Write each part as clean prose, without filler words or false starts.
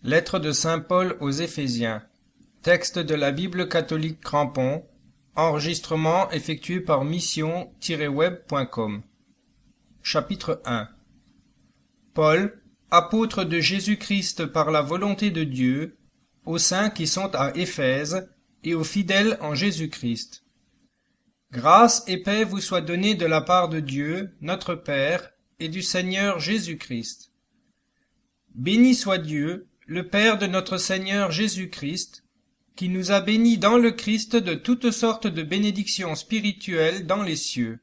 Lettre de saint Paul aux Éphésiens. Texte de la Bible catholique Crampon. Enregistrement effectué par mission-web.com. Chapitre 1. Paul, apôtre de Jésus-Christ par la volonté de Dieu, aux saints qui sont à Éphèse et aux fidèles en Jésus-Christ. Grâce et paix vous soient données de la part de Dieu, notre Père, et du Seigneur Jésus-Christ. Béni soit Dieu, le Père de notre Seigneur Jésus-Christ, qui nous a bénis dans le Christ de toutes sortes de bénédictions spirituelles dans les cieux.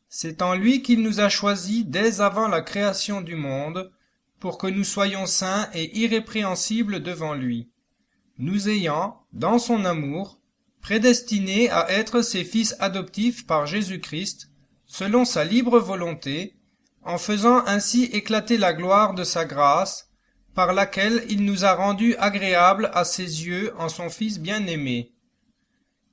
C'est en lui qu'il nous a choisis dès avant la création du monde, pour que nous soyons saints et irrépréhensibles devant lui, nous ayant, dans son amour, prédestinés à être ses fils adoptifs par Jésus-Christ, selon sa libre volonté, en faisant ainsi éclater la gloire de sa grâce, par laquelle il nous a rendus agréables à ses yeux en son Fils bien-aimé.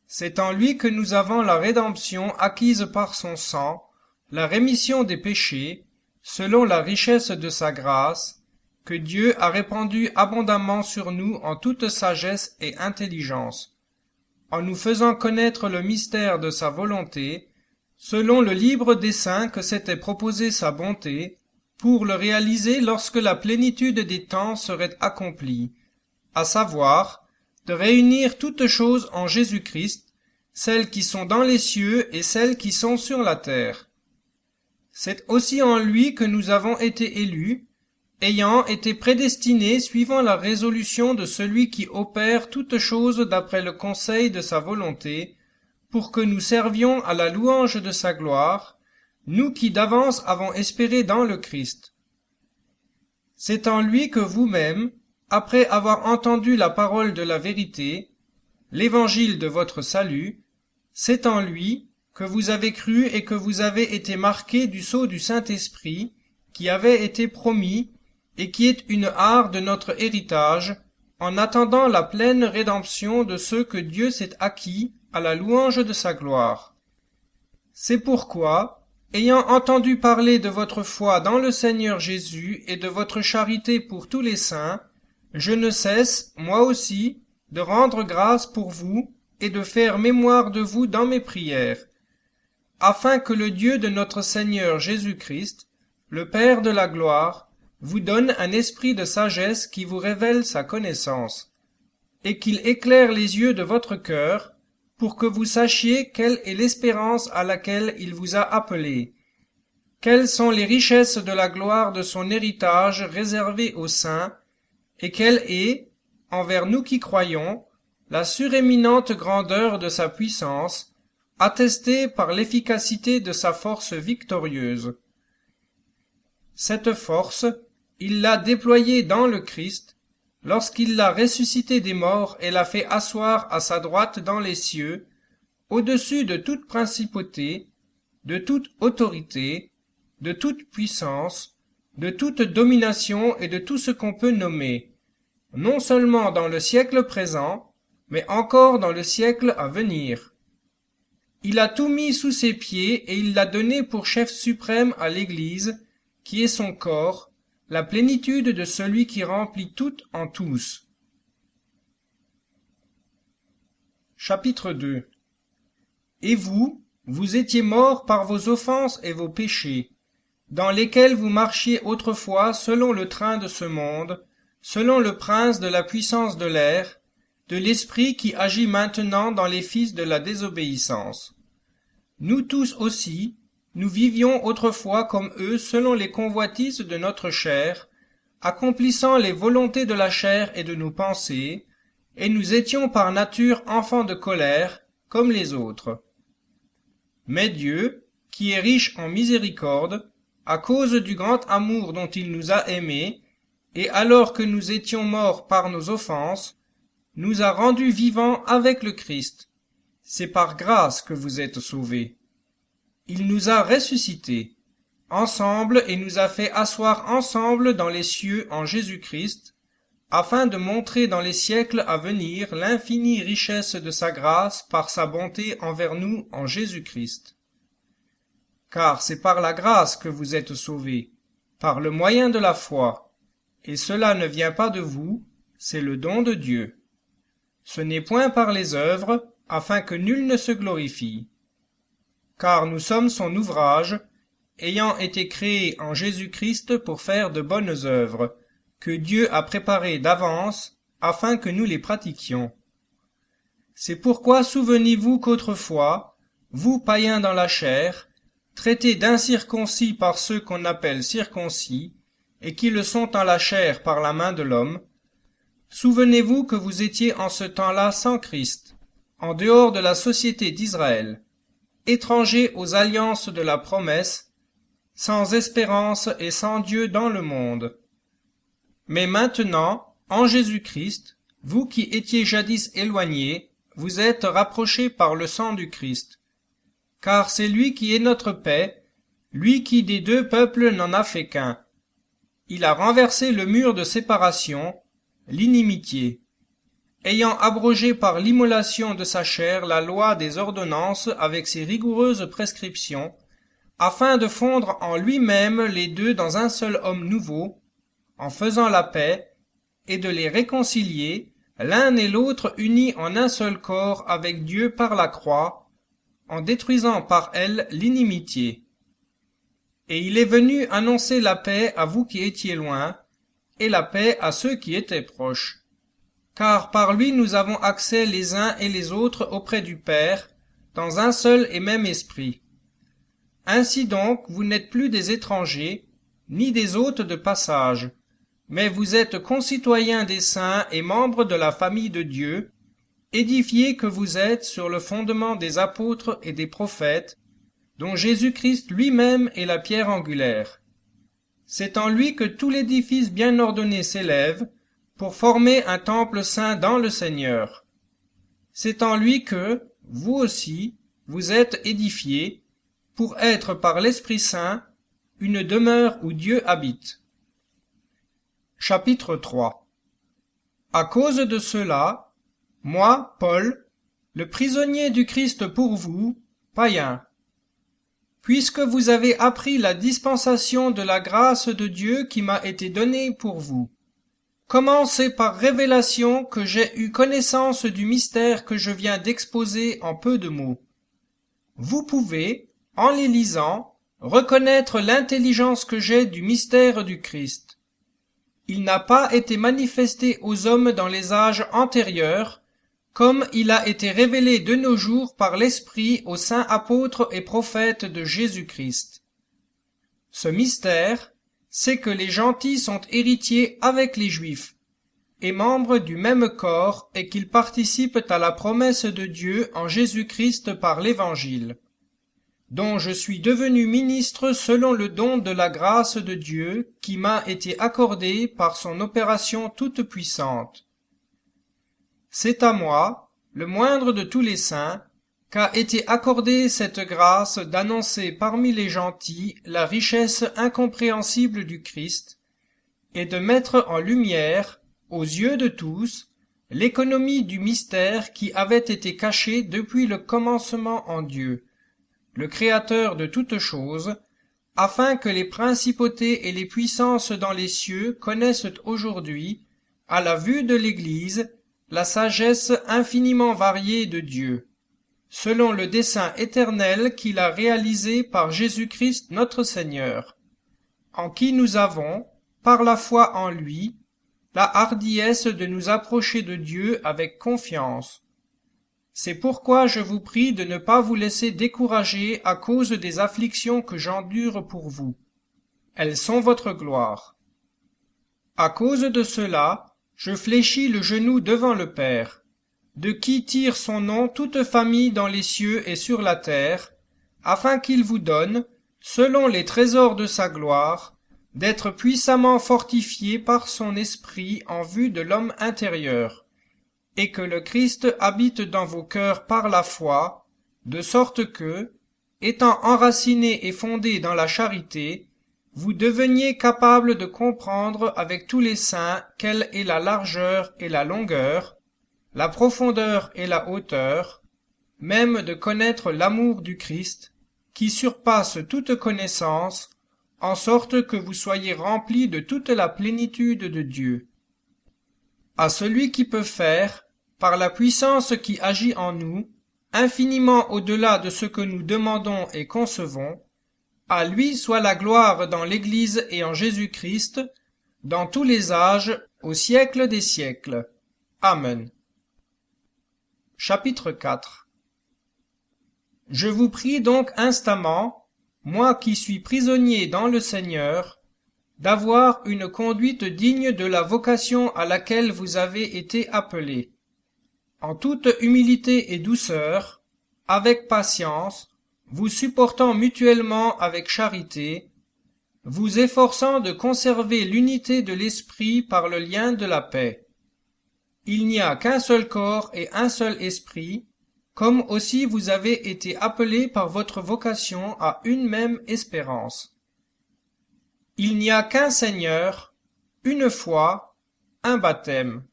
C'est en lui que nous avons la rédemption acquise par son sang, la rémission des péchés, selon la richesse de sa grâce, que Dieu a répandue abondamment sur nous en toute sagesse et intelligence, en nous faisant connaître le mystère de sa volonté, selon le libre dessein que s'était proposé sa bonté, pour le réaliser lorsque la plénitude des temps serait accomplie, à savoir, de réunir toutes choses en Jésus-Christ, celles qui sont dans les cieux et celles qui sont sur la terre. C'est aussi en lui que nous avons été élus, ayant été prédestinés suivant la résolution de celui qui opère toutes choses d'après le conseil de sa volonté, pour que nous servions à la louange de sa gloire, nous qui d'avance avons espéré dans le Christ. C'est en lui que vous-même, après avoir entendu la parole de la vérité, l'évangile de votre salut, c'est en lui que vous avez cru et que vous avez été marqués du sceau du Saint-Esprit, qui avait été promis, et qui est une art de notre héritage, en attendant la pleine rédemption de ceux que Dieu s'est acquis à la louange de sa gloire. C'est pourquoi, ayant entendu parler de votre foi dans le Seigneur Jésus et de votre charité pour tous les saints, je ne cesse, moi aussi, de rendre grâce pour vous et de faire mémoire de vous dans mes prières, afin que le Dieu de notre Seigneur Jésus-Christ, le Père de la gloire, vous donne un esprit de sagesse qui vous révèle sa connaissance, et qu'il éclaire les yeux de votre cœur, pour que vous sachiez quelle est l'espérance à laquelle il vous a appelés, quelles sont les richesses de la gloire de son héritage réservé aux saints, et quelle est, envers nous qui croyons, la suréminente grandeur de sa puissance, attestée par l'efficacité de sa force victorieuse. Cette force, il l'a déployée dans le Christ, lorsqu'il l'a ressuscité des morts et l'a fait asseoir à sa droite dans les cieux, au-dessus de toute principauté, de toute autorité, de toute puissance, de toute domination et de tout ce qu'on peut nommer, non seulement dans le siècle présent, mais encore dans le siècle à venir. Il a tout mis sous ses pieds et il l'a donné pour chef suprême à l'Église, qui est son corps, la plénitude de celui qui remplit tout en tous. Chapitre 2. Et vous, vous étiez morts par vos offenses et vos péchés, dans lesquels vous marchiez autrefois selon le train de ce monde, selon le prince de la puissance de l'air, de l'esprit qui agit maintenant dans les fils de la désobéissance. Nous tous aussi, nous vivions autrefois comme eux selon les convoitises de notre chair, accomplissant les volontés de la chair et de nos pensées, et nous étions par nature enfants de colère, comme les autres. Mais Dieu, qui est riche en miséricorde, à cause du grand amour dont il nous a aimés, et alors que nous étions morts par nos offenses, nous a rendus vivants avec le Christ. C'est par grâce que vous êtes sauvés. Il nous a ressuscités ensemble et nous a fait asseoir ensemble dans les cieux en Jésus-Christ, afin de montrer dans les siècles à venir l'infinie richesse de sa grâce par sa bonté envers nous en Jésus-Christ. Car c'est par la grâce que vous êtes sauvés, par le moyen de la foi, et cela ne vient pas de vous, c'est le don de Dieu. Ce n'est point par les œuvres, afin que nul ne se glorifie. Car nous sommes son ouvrage, ayant été créés en Jésus-Christ pour faire de bonnes œuvres, que Dieu a préparées d'avance, afin que nous les pratiquions. C'est pourquoi souvenez-vous qu'autrefois, vous païens dans la chair, traités d'incirconcis par ceux qu'on appelle circoncis, et qui le sont en la chair par la main de l'homme, souvenez-vous que vous étiez en ce temps-là sans Christ, en dehors de la société d'Israël, étrangers aux alliances de la promesse, sans espérance et sans Dieu dans le monde. Mais maintenant, en Jésus-Christ, vous qui étiez jadis éloignés, vous êtes rapprochés par le sang du Christ. Car c'est lui qui est notre paix, lui qui des deux peuples n'en a fait qu'un. Il a renversé le mur de séparation, l'inimitié, ayant abrogé par l'immolation de sa chair la loi des ordonnances avec ses rigoureuses prescriptions, afin de fondre en lui-même les deux dans un seul homme nouveau, en faisant la paix, et de les réconcilier, l'un et l'autre unis en un seul corps avec Dieu par la croix, en détruisant par elle l'inimitié. Et il est venu annoncer la paix à vous qui étiez loin, et la paix à ceux qui étaient proches. Car par lui nous avons accès les uns et les autres auprès du Père, dans un seul et même esprit. Ainsi donc, vous n'êtes plus des étrangers, ni des hôtes de passage, mais vous êtes concitoyens des saints et membres de la famille de Dieu, édifiés que vous êtes sur le fondement des apôtres et des prophètes, dont Jésus-Christ lui-même est la pierre angulaire. C'est en lui que tout l'édifice bien ordonné s'élève, pour former un temple saint dans le Seigneur. C'est en lui que, vous aussi, vous êtes édifiés, pour être par l'Esprit Saint, une demeure où Dieu habite. Chapitre 3. À cause de cela, moi, Paul, le prisonnier du Christ pour vous, païens, puisque vous avez appris la dispensation de la grâce de Dieu qui m'a été donnée pour vous, commencez par révélation que j'ai eu connaissance du mystère que je viens d'exposer en peu de mots. Vous pouvez, en les lisant, reconnaître l'intelligence que j'ai du mystère du Christ. Il n'a pas été manifesté aux hommes dans les âges antérieurs, comme il a été révélé de nos jours par l'Esprit aux saints apôtres et prophètes de Jésus-Christ. Ce mystère, c'est que les gentils sont héritiers avec les Juifs, et membres du même corps, et qu'ils participent à la promesse de Dieu en Jésus-Christ par l'Évangile, dont je suis devenu ministre selon le don de la grâce de Dieu qui m'a été accordé par son opération toute puissante. C'est à moi, le moindre de tous les saints, qu'a été accordée cette grâce d'annoncer parmi les gentils la richesse incompréhensible du Christ, et de mettre en lumière, aux yeux de tous, l'économie du mystère qui avait été caché depuis le commencement en Dieu, le Créateur de toutes choses, afin que les principautés et les puissances dans les cieux connaissent aujourd'hui, à la vue de l'Église, la sagesse infiniment variée de Dieu, selon le dessein éternel qu'il a réalisé par Jésus-Christ notre Seigneur, en qui nous avons, par la foi en lui, la hardiesse de nous approcher de Dieu avec confiance. C'est pourquoi je vous prie de ne pas vous laisser décourager à cause des afflictions que j'endure pour vous. Elles sont votre gloire. À cause de cela, je fléchis le genou devant le Père, de qui tire son nom toute famille dans les cieux et sur la terre, afin qu'il vous donne, selon les trésors de sa gloire, d'être puissamment fortifié par son esprit en vue de l'homme intérieur, et que le Christ habite dans vos cœurs par la foi, de sorte que, étant enracinés et fondés dans la charité, vous deveniez capables de comprendre avec tous les saints quelle est la largeur et la longueur, la profondeur et la hauteur, même de connaître l'amour du Christ, qui surpasse toute connaissance, en sorte que vous soyez remplis de toute la plénitude de Dieu. À celui qui peut faire, par la puissance qui agit en nous, infiniment au-delà de ce que nous demandons et concevons, à lui soit la gloire dans l'Église et en Jésus-Christ, dans tous les âges, au siècle des siècles. Amen. Chapitre 4. Je vous prie donc instamment, moi qui suis prisonnier dans le Seigneur, d'avoir une conduite digne de la vocation à laquelle vous avez été appelés, en toute humilité et douceur, avec patience, vous supportant mutuellement avec charité, vous efforçant de conserver l'unité de l'esprit par le lien de la paix. Il n'y a qu'un seul corps et un seul esprit, comme aussi vous avez été appelés par votre vocation à une même espérance. Il n'y a qu'un Seigneur, une foi, un baptême.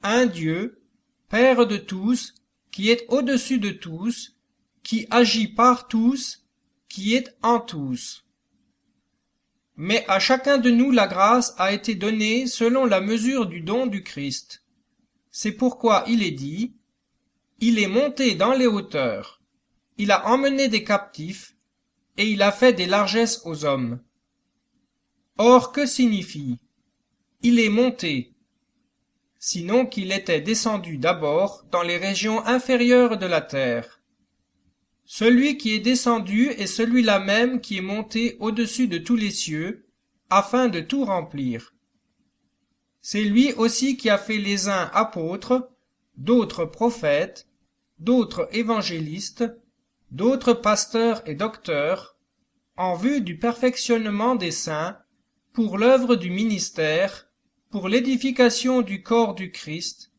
Un Dieu, Père de tous, qui est au-dessus de tous, qui agit par tous, qui est en tous. Mais à chacun de nous la grâce a été donnée selon la mesure du don du Christ. C'est pourquoi il est dit, « Il est monté dans les hauteurs, il a emmené des captifs, et il a fait des largesses aux hommes. » Or, que signifie « il est monté » sinon qu'il était descendu d'abord dans les régions inférieures de la terre. Celui qui est descendu est celui-là même qui est monté au-dessus de tous les cieux, afin de tout remplir. C'est lui aussi qui a fait les uns apôtres, d'autres prophètes, d'autres évangélistes, d'autres pasteurs et docteurs, en vue du perfectionnement des saints, pour l'œuvre du ministère, pour l'édification du corps du Christ,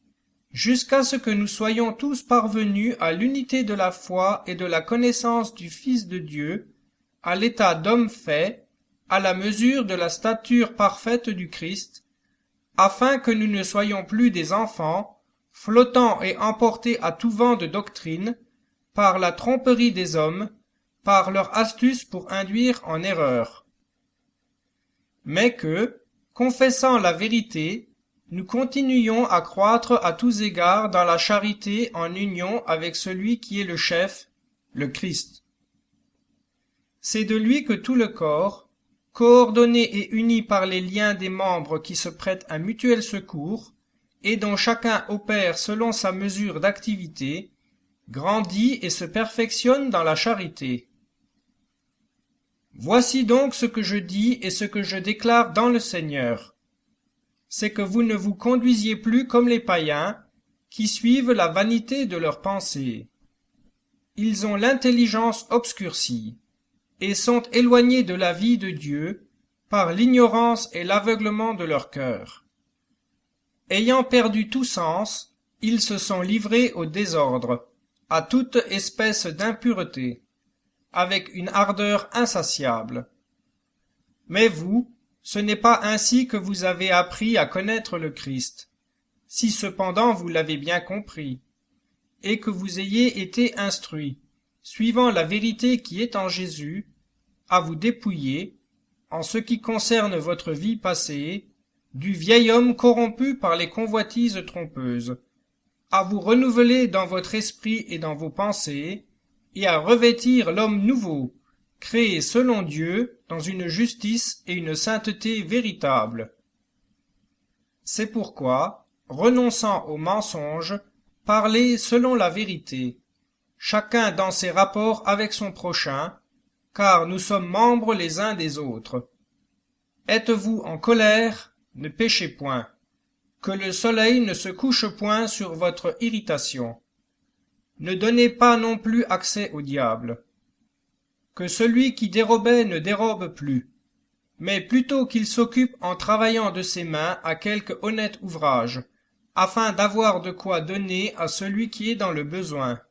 jusqu'à ce que nous soyons tous parvenus à l'unité de la foi et de la connaissance du Fils de Dieu, à l'état d'homme fait, à la mesure de la stature parfaite du Christ, afin que nous ne soyons plus des enfants, flottant et emportés à tout vent de doctrine, par la tromperie des hommes, par leur astuce pour induire en erreur. Mais que, confessant la vérité, nous continuions à croître à tous égards dans la charité en union avec celui qui est le chef, le Christ. C'est de lui que tout le corps, coordonné et uni par les liens des membres qui se prêtent un mutuel secours, et dont chacun opère selon sa mesure d'activité, grandit et se perfectionne dans la charité. Voici donc ce que je dis et ce que je déclare dans le Seigneur. C'est que vous ne vous conduisiez plus comme les païens, qui suivent la vanité de leurs pensées. Ils ont l'intelligence obscurcie, et sont éloignés de la vie de Dieu, par l'ignorance et l'aveuglement de leur cœur. Ayant perdu tout sens, ils se sont livrés au désordre, à toute espèce d'impureté, avec une ardeur insatiable. Mais vous, ce n'est pas ainsi que vous avez appris à connaître le Christ, si cependant vous l'avez bien compris, et que vous ayez été instruits, suivant la vérité qui est en Jésus, à vous dépouiller, en ce qui concerne votre vie passée, du vieil homme corrompu par les convoitises trompeuses, à vous renouveler dans votre esprit et dans vos pensées, et à revêtir l'homme nouveau, créé selon Dieu dans une justice et une sainteté véritables. C'est pourquoi, renonçant au mensonge, parlez selon la vérité, chacun dans ses rapports avec son prochain, car nous sommes membres les uns des autres. Êtes-vous en colère? Ne péchez point. Que le soleil ne se couche point sur votre irritation. Ne donnez pas non plus accès au diable. Que celui qui dérobait ne dérobe plus, mais plutôt qu'il s'occupe en travaillant de ses mains à quelque honnête ouvrage, afin d'avoir de quoi donner à celui qui est dans le besoin.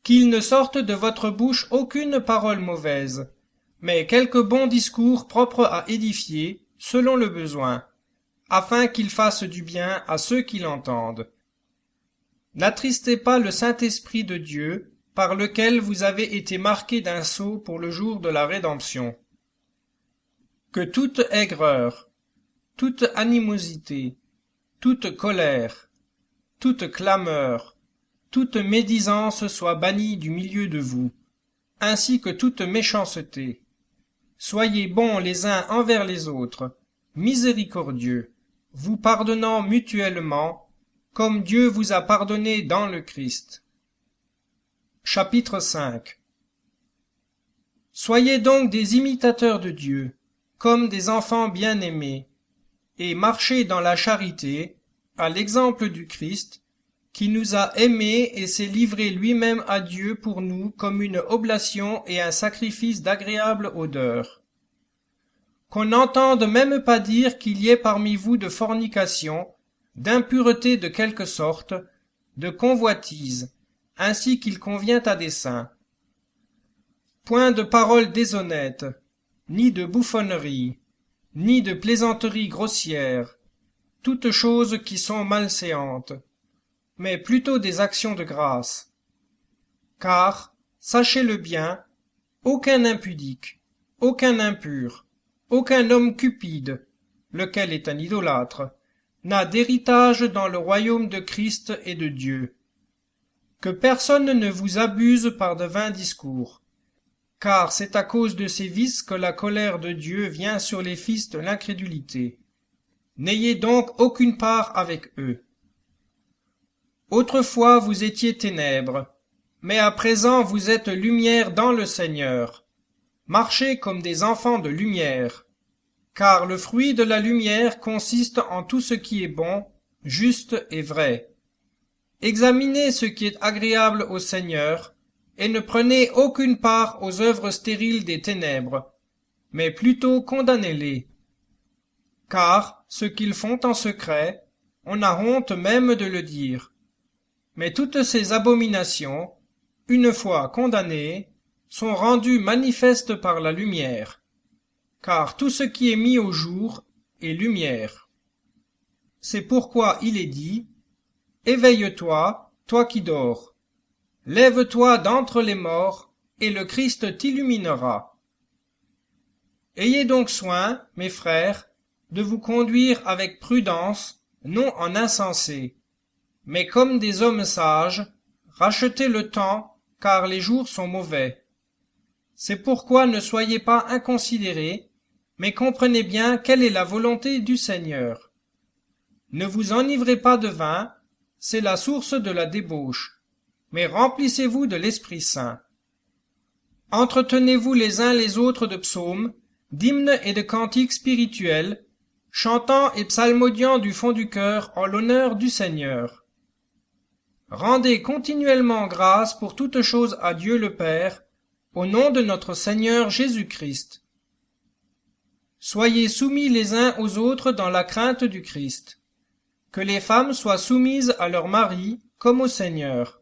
Qu'il ne sorte de votre bouche aucune parole mauvaise, mais quelque bon discours propre à édifier, selon le besoin, afin qu'il fasse du bien à ceux qui l'entendent. N'attristez pas le Saint-Esprit de Dieu, par lequel vous avez été marqués d'un sceau pour le jour de la rédemption. Que toute aigreur, toute animosité, toute colère, toute clameur, toute médisance soit bannie du milieu de vous, ainsi que toute méchanceté. Soyez bons les uns envers les autres, miséricordieux, vous pardonnant mutuellement, comme Dieu vous a pardonné dans le Christ. Chapitre 5. Soyez donc des imitateurs de Dieu, comme des enfants bien-aimés, et marchez dans la charité, à l'exemple du Christ, qui nous a aimés et s'est livré lui-même à Dieu pour nous comme une oblation et un sacrifice d'agréable odeur. Qu'on n'entende même pas dire qu'il y ait parmi vous de fornication, d'impureté de quelque sorte, de convoitise, ainsi qu'il convient à des saints. Point de paroles déshonnêtes, ni de bouffonneries, ni de plaisanteries grossières, toutes choses qui sont malséantes, mais plutôt des actions de grâce. Car, sachez-le bien, aucun impudique, aucun impur, aucun homme cupide, lequel est un idolâtre, n'a d'héritage dans le royaume de Christ et de Dieu. Que personne ne vous abuse par de vains discours, car c'est à cause de ces vices que la colère de Dieu vient sur les fils de l'incrédulité. N'ayez donc aucune part avec eux. Autrefois vous étiez ténèbres, mais à présent vous êtes lumière dans le Seigneur. Marchez comme des enfants de lumière, car le fruit de la lumière consiste en tout ce qui est bon, juste et vrai. Examinez ce qui est agréable au Seigneur, et ne prenez aucune part aux œuvres stériles des ténèbres, mais plutôt condamnez-les. Car ce qu'ils font en secret, on a honte même de le dire. Mais toutes ces abominations, une fois condamnées, sont rendues manifestes par la lumière. Car tout ce qui est mis au jour est lumière. C'est pourquoi il est dit, « Éveille-toi, toi qui dors. Lève-toi d'entre les morts, et le Christ t'illuminera. » Ayez donc soin, mes frères, de vous conduire avec prudence, non en insensés, mais comme des hommes sages, rachetez le temps, car les jours sont mauvais. C'est pourquoi ne soyez pas inconsidérés, mais comprenez bien quelle est la volonté du Seigneur. Ne vous enivrez pas de vin, c'est la source de la débauche, mais remplissez-vous de l'Esprit Saint. Entretenez-vous les uns les autres de psaumes, d'hymnes et de cantiques spirituels, chantant et psalmodiant du fond du cœur en l'honneur du Seigneur. Rendez continuellement grâce pour toutes choses à Dieu le Père, au nom de notre Seigneur Jésus-Christ. Soyez soumis les uns aux autres dans la crainte du Christ. Que les femmes soient soumises à leur mari comme au Seigneur.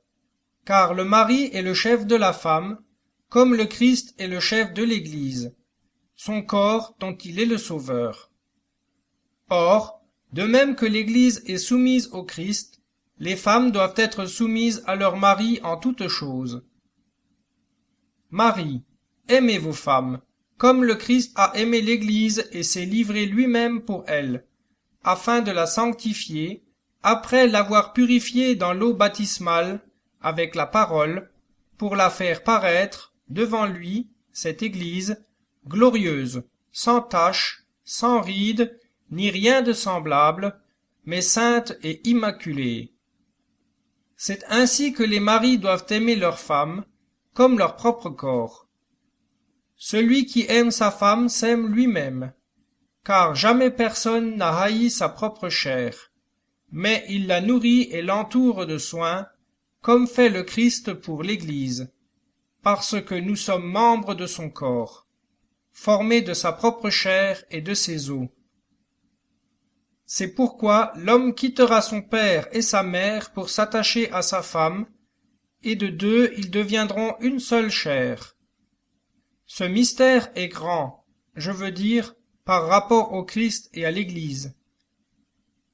Car le mari est le chef de la femme, comme le Christ est le chef de l'Église, son corps dont il est le Sauveur. Or, de même que l'Église est soumise au Christ, les femmes doivent être soumises à leur mari en toutes choses. Marie, aimez vos femmes, comme le Christ a aimé l'Église et s'est livré lui-même pour elle, afin de la sanctifier, après l'avoir purifiée dans l'eau baptismale, avec la parole, pour la faire paraître, devant lui, cette Église, glorieuse, sans tache, sans ride, ni rien de semblable, mais sainte et immaculée. C'est ainsi que les maris doivent aimer leurs femmes, comme leur propre corps. Celui qui aime sa femme s'aime lui-même, car jamais personne n'a haï sa propre chair, mais il la nourrit et l'entoure de soins, comme fait le Christ pour l'Église, parce que nous sommes membres de son corps, formés de sa propre chair et de ses os. C'est pourquoi l'homme quittera son père et sa mère pour s'attacher à sa femme, et de deux ils deviendront une seule chair. Ce mystère est grand, je veux dire, par rapport au Christ et à l'Église.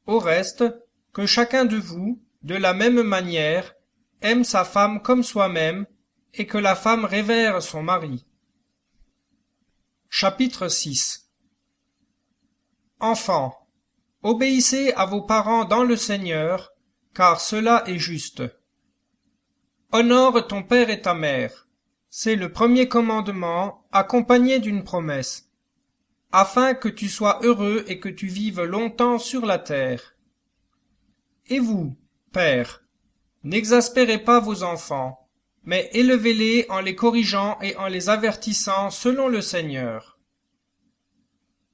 Au reste, que chacun de vous, de la même manière, aime sa femme comme soi-même, et que la femme révère son mari. Chapitre 6. Enfants, obéissez à vos parents dans le Seigneur, car cela est juste. Honore ton père et ta mère. C'est le premier commandement, accompagné d'une promesse, afin que tu sois heureux et que tu vives longtemps sur la terre. Et vous, pères, n'exaspérez pas vos enfants, mais élevez-les en les corrigeant et en les avertissant selon le Seigneur.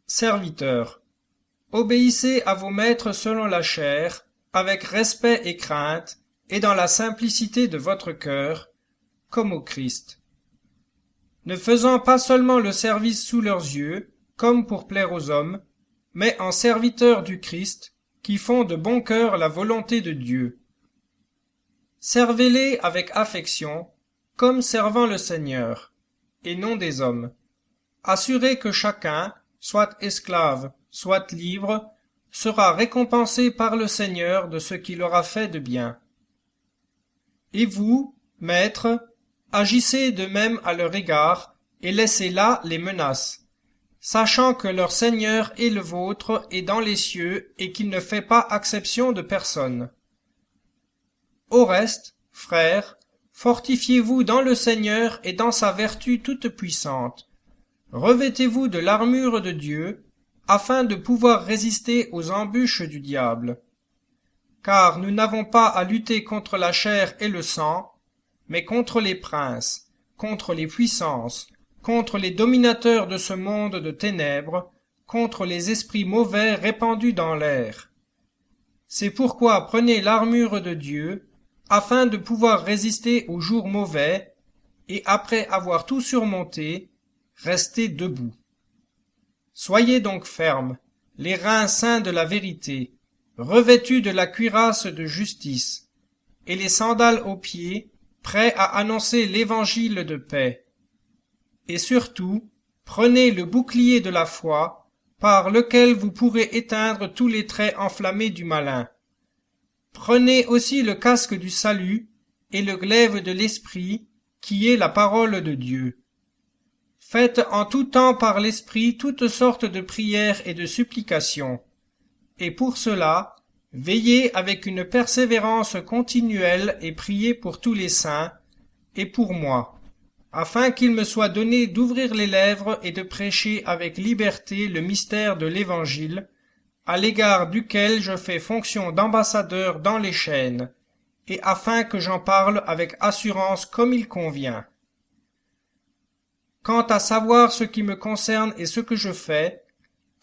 Serviteurs, obéissez à vos maîtres selon la chair, avec respect et crainte, et dans la simplicité de votre cœur, comme au Christ. Ne faisant pas seulement le service sous leurs yeux, comme pour plaire aux hommes, mais en serviteurs du Christ, qui font de bon cœur la volonté de Dieu. Servez-les avec affection, comme servant le Seigneur, et non des hommes. Assurez que chacun, soit esclave, soit libre, sera récompensé par le Seigneur de ce qu'il aura fait de bien. Et vous, maîtres, agissez de même à leur égard, et laissez là les menaces, sachant que leur Seigneur est le vôtre et dans les cieux, et qu'il ne fait pas acception de personne. Au reste, frères, fortifiez-vous dans le Seigneur et dans sa vertu toute puissante. Revêtez-vous de l'armure de Dieu, afin de pouvoir résister aux embûches du diable. Car nous n'avons pas à lutter contre la chair et le sang, mais contre les princes, contre les puissances, contre les dominateurs de ce monde de ténèbres, contre les esprits mauvais répandus dans l'air. C'est pourquoi prenez l'armure de Dieu, afin de pouvoir résister aux jours mauvais, et après avoir tout surmonté, restez debout. Soyez donc fermes, les reins saints de la vérité, revêtus de la cuirasse de justice, et les sandales aux pieds, prêts à annoncer l'évangile de paix. Et surtout, prenez le bouclier de la foi, par lequel vous pourrez éteindre tous les traits enflammés du malin. Prenez aussi le casque du salut et le glaive de l'esprit, qui est la parole de Dieu. Faites en tout temps par l'esprit toutes sortes de prières et de supplications. Et pour cela, veillez avec une persévérance continuelle et priez pour tous les saints, et pour moi, afin qu'il me soit donné d'ouvrir les lèvres et de prêcher avec liberté le mystère de l'Évangile, à l'égard duquel je fais fonction d'ambassadeur dans les chaînes, et afin que j'en parle avec assurance comme il convient. Quant à savoir ce qui me concerne et ce que je fais,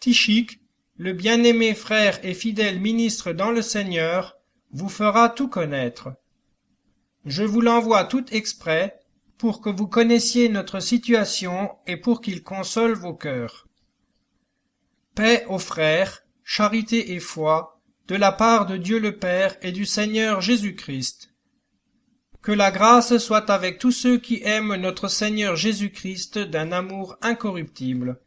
Tychik, le bien-aimé frère et fidèle ministre dans le Seigneur, vous fera tout connaître. Je vous l'envoie tout exprès, pour que vous connaissiez notre situation et pour qu'il console vos cœurs. Paix aux frères, charité et foi, de la part de Dieu le Père et du Seigneur Jésus-Christ. Que la grâce soit avec tous ceux qui aiment notre Seigneur Jésus-Christ d'un amour incorruptible.